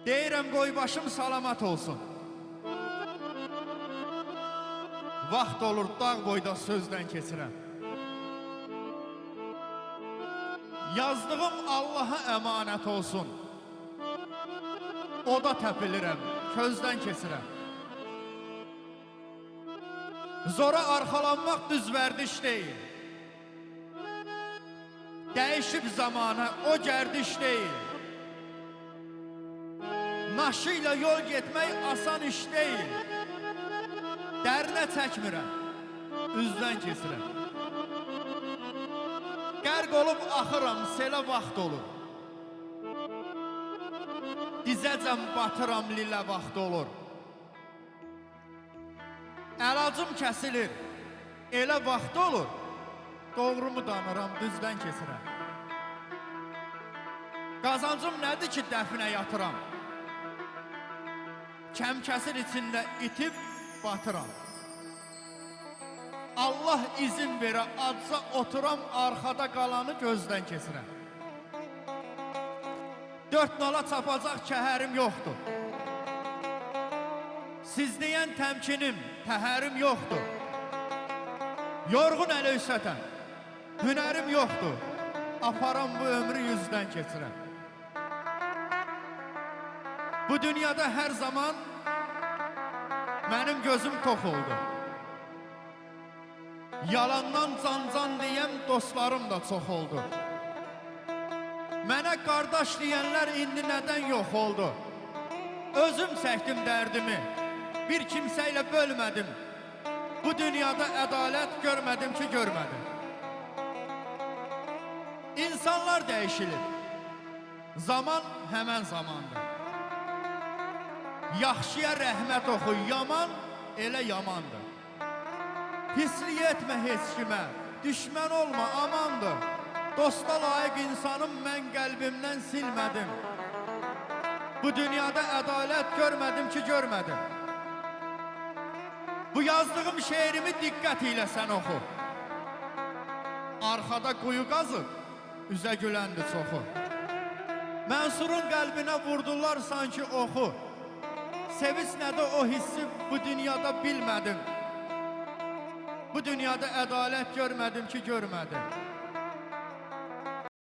Deyirəm qoy başım salamat olsun. Vaxt olur dağ boyda sözdən keçirəm. Yazdığım Allaha əmanət olsun. Oda təpilirəm, közdən keçirəm. Zora arxalanmaq düz vərdiş deyil. Dəyişib zamana o gərdiş deyil. Naşı ilə yol getmək asan iş deyil. Dərinə çəkmirəm, üzdən keçirəm. Qərq olub axıram, selə vaxt olur. Dizəcəm batıram, lilə vaxt olur. Əlacım kəsilir, elə vaxt olur. Doğrumu danıram, düzdən keçirəm. Qazancım nədir ki, dəfinə yatıram? Kəmkəsir içində itib batıram. Allah izin verə, acsa oturam, arxada qalanı gözdən keçirəm. Dörd nala çapacaq kəhərim yoxdur. Siz deyən təmkinim, təhərim yoxdur. Yorğun əlöysətəm, hünərim yoxdur. Aparam bu ömrü yüzdən keçirəm. Bu dünyada hər zaman mənim gözüm tox oldu. Yalandan can deyəm, dostlarım da çox oldu. Mənə qardaş deyənlər indi nədən yox oldu? Özüm çəkdim dərdimi, bir kimsə ilə bölmədim. Bu dünyada ədalət görmədim ki, görmədim. İnsanlar dəyişilir, zaman həmən zamandır. Yaxşıya rəhmət oxu, yaman elə yamandır. Pislik etmə heç kimə, düşmən olma, amandır. Dosta layiq insanım mən qəlbimdən silmədim. Bu dünyada ədalət görmədim ki, görmədim. Bu yazdığım şeirimi diqqət ilə sən oxu. Arxada quyu qazıb, üzə güləndi çoxu. Mənsurun qəlbinə vurdular sanki oxu. Sevinç nədə o hissi bu dünyada bilmədim. Bu dünyada ədalət görmədim ki, görmədim.